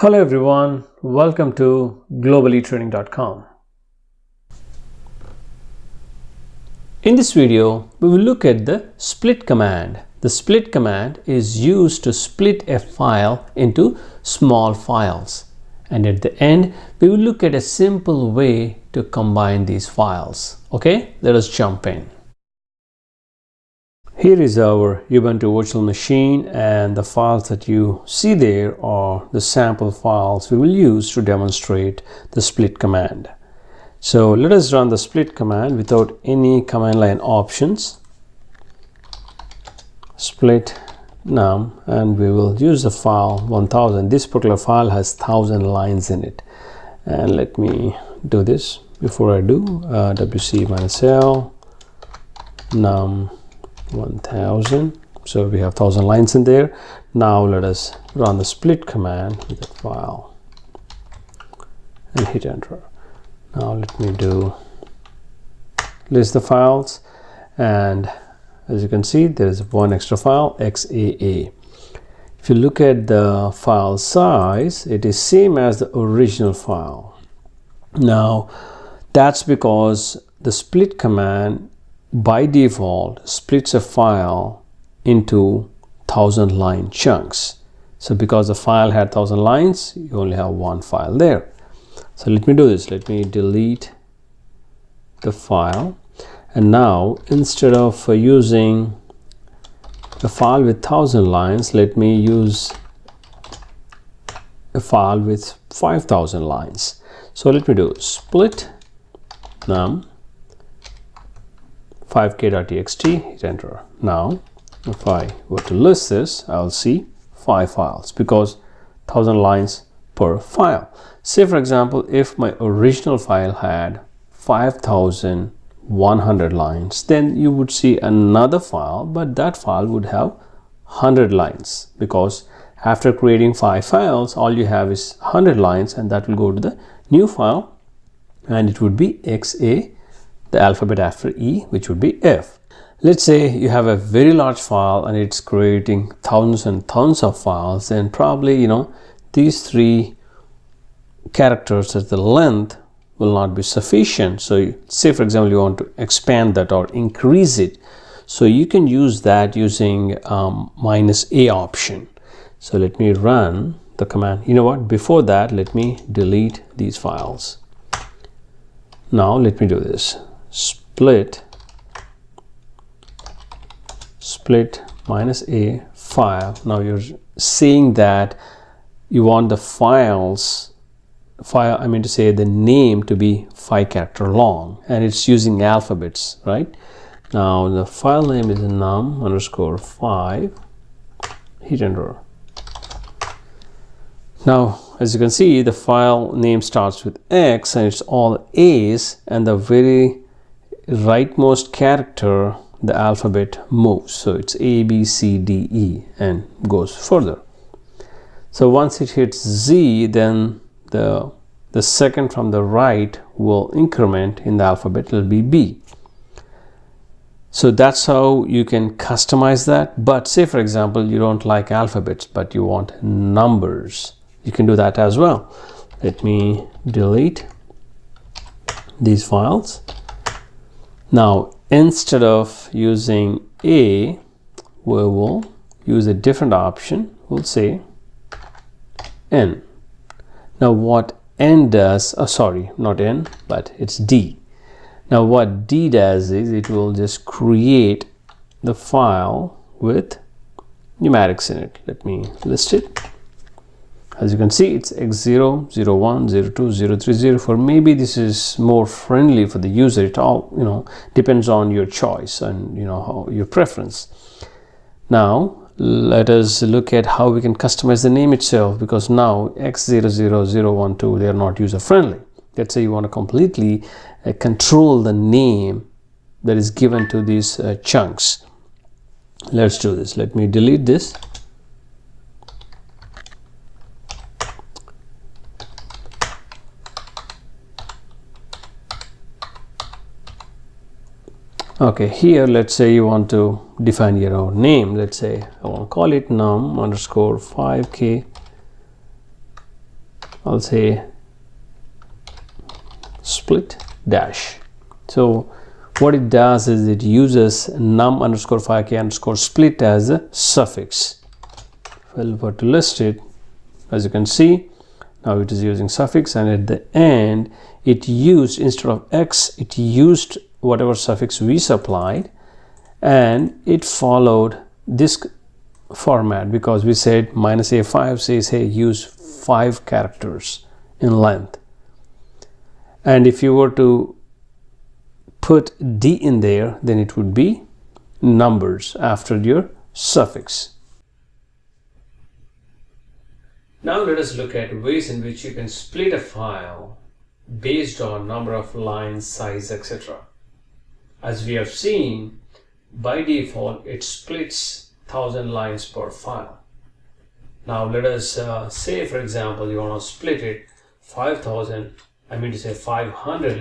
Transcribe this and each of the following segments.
Hello everyone, welcome to globallytraining.com. In this video, we will look at the split command. The split command is used to split a file into small files. And at the end, we will look at a simple way to combine these files. Okay, let us jump in. Here is our Ubuntu virtual machine, and the files that you see there are the sample files we will use to demonstrate the split command. So let us run the split command without any command line options. Split num, and we will use the file 1000. This particular file has 1000 lines in it. And let me do this. Before I do, wc-l num 1000. So we have 1000 lines in there. Now let us run the split command with the file and hit enter. Now let me list the files, and as you can see, there is one extra file, xaa. If you look at the file size, it is same as the original file. Now that's because the split command by default splits a file into 1000 line chunks. So because the file had 1000 lines, you only have one file there. So let me do this. Let me delete the file, and now instead of using a file with 1000 lines, let me use a file with 5000 lines. So let me do split num 5k.txt, hit enter. Now if I were to list this, I'll see 5 files because 1000 lines per file. Say for example, if my original file had 5100 lines, then you would see another file, but that file would have 100 lines, because after creating 5 files, all you have is 100 lines, and that will go to the new file, and it would be xa, the alphabet after E, which would be F. Let's say you have a very large file and it's creating thousands and thousands of files, and probably these 3 characters as the length will not be sufficient. So say for example you want to expand that or increase it, so you can use that using -a option. So let me run the command. You know what, before that let me delete these files. Now let me do this. Split -a file. Now you're saying that you want the I mean to say the name to be 5 character long, and it's using alphabets, right? Now the file name is num_5, hit enter. Now as you can see, the file name starts with X and it's all A's, and the very rightmost character, the alphabet moves, so it's A, B, C, D, E, and goes further. So once it hits Z, then the second from the right will increment in the alphabet, it will be B. So that's how you can customize that. But say for example you don't like alphabets but you want numbers, you can do that as well. Let me delete these files. Now instead of using A, we will use a different option. We'll say N. Now what N does, sorry, not N, but it's D. Now what D does is it will just create the file with numerics in it. Let me list it. As you can see, it's x0, 01, 02, 03, 04. Maybe this is more friendly for the user. It all depends on your choice and how your preference. Now let us look at how we can customize the name itself, because now x00012, they are not user friendly. Let's say you want to completely control the name that is given to these chunks. Let's do this. Let me delete this. Okay, here let's say you want to define your own name. Let's say I want to call it num_5k I'll say split dash. So what it does is it uses num underscore 5k underscore split as a suffix. If I were to list it, as you can see, now it is using suffix, and at the end it used, instead of x, it used whatever suffix we supplied, and it followed this format because we said -a5 says, hey, use 5 characters in length. And if you were to put d in there, then it would be numbers after your suffix. Now let us look at ways in which you can split a file based on number of lines, size, etc. As we have seen, by default it splits 1000 lines per file. Now let us say, for example, you want to split it 500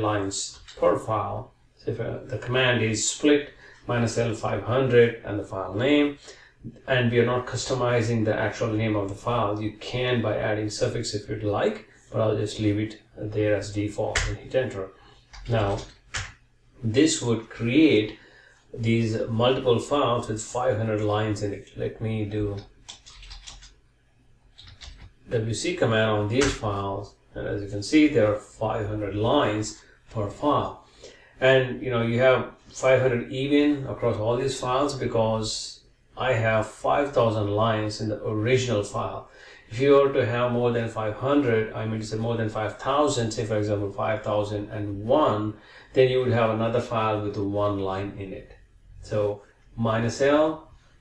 lines per file. So if the command is split -l 500 and the file name, and we are not customizing the actual name of the file, you can by adding suffix if you'd like, but I'll just leave it there as default and hit enter. Now this would create these multiple files with 500 lines in it. Let me do wc command on these files, and as you can see, there are 500 lines per file. And you have 500 even across all these files because I have 5,000 lines in the original file. If you were to have more than 500, I mean to say more than 5,000, say for example 5,001, then you would have another file with 1 line in it. So -l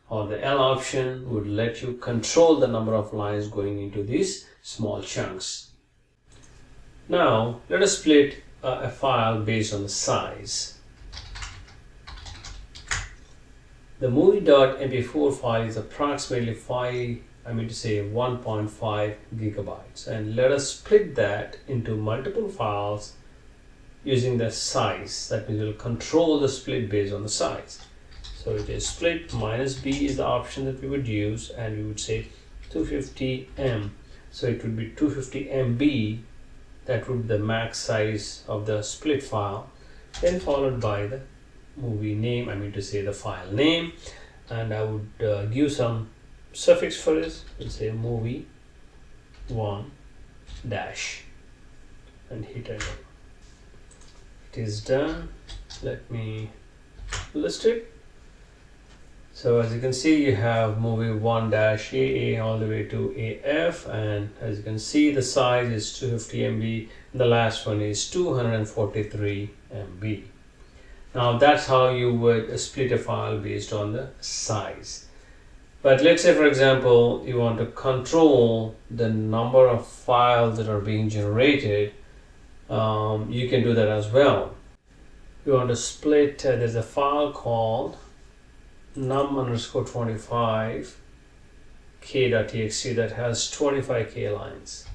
or the L option would let you control the number of lines going into these small chunks. Now let us split a file based on the size. The movie.mp4 file is approximately 1.5 gigabytes, and let us split that into multiple files using the size. That means we'll control the split based on the size. So it is split -b is the option that we would use, and we would say 250 M. So it would be 250 MB. That would be the max size of the split file, then followed by the movie name, I mean to say the file name, and I would give some suffix for this. We'll say movie 1 dash and hit enter. It is done. Let me list it. So as you can see, you have movie 1 dash AA all the way to AF, and as you can see, the size is 250 MB, and the last one is 243 MB. Now that's how you would split a file based on the size. But let's say, for example, you want to control the number of files that are being generated. You can do that as well. You want to split, there's a file called num_25 k.txt that has 25k lines.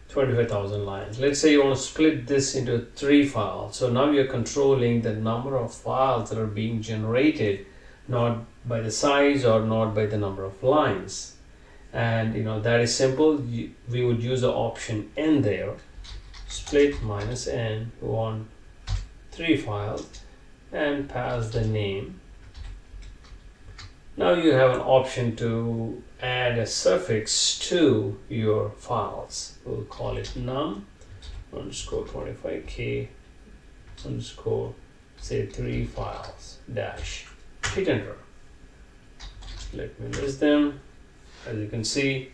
$25,000 lines. Let's say you want to split this into 3 files. So now you're controlling the number of files that are being generated, not by the size or not by the number of lines. And that is simple. We would use the option n there, split -n, we want 3 files, and pass the name. Now you have an option to add a suffix to your files. We'll call it num_25k say 3 files dash. Hit enter. Let me list them. As you can see,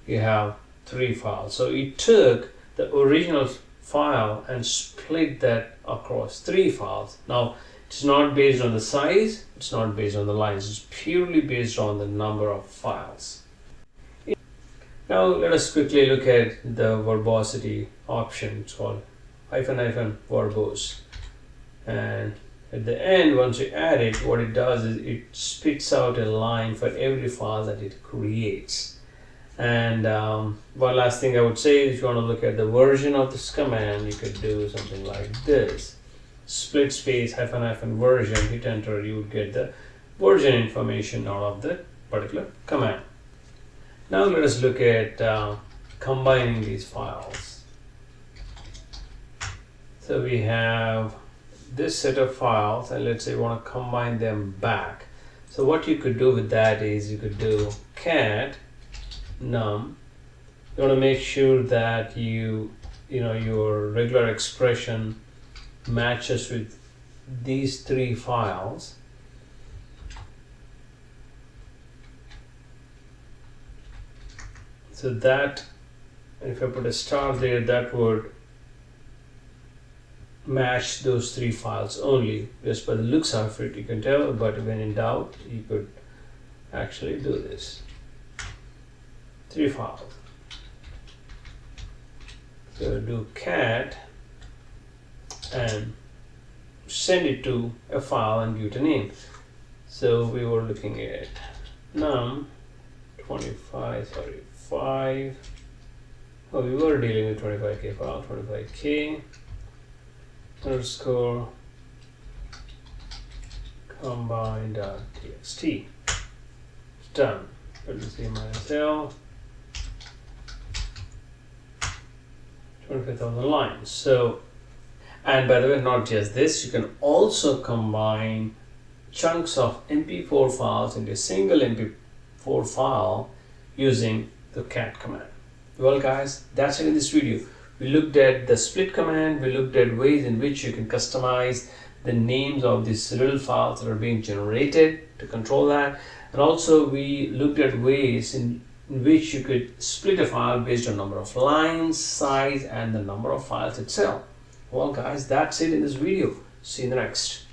you have 3 files. So it took the original file and split that across 3 files. Now it's not based on the size, it's not based on the lines, it's purely based on the number of files. Now let us quickly look at the verbosity option. It's called --verbose, and at the end, once you add it, what it does is it spits out a line for every file that it creates. And one last thing I would say is, if you want to look at the version of this command, you could do something like this: split space --version, hit enter. You would get the version information out of the particular command. Now let us look at combining these files. So we have this set of files, and let's say we want to combine them back. So what you could do with that is you could do cat num. You want to make sure that your regular expression matches with these three files. So that, if I put a star there, that would match those three files only. Just by the looks of it you can tell, but when in doubt you could actually do this. Three files. So do cat and send it to a file and give it a name. So we were looking at num 5. Oh, we were dealing with 25k file, 25k underscore combine.txt. Done. Let me see -l 25,000 lines. So, and by the way, not just this, you can also combine chunks of MP4 files into a single MP4 file using the cat command. Well guys, that's it in this video. We looked at the split command, we looked at ways in which you can customize the names of these little files that are being generated to control that, and also we looked at ways in which you could split a file based on number of lines, size, and the number of files itself. Well guys, that's it in this video. See you in the next.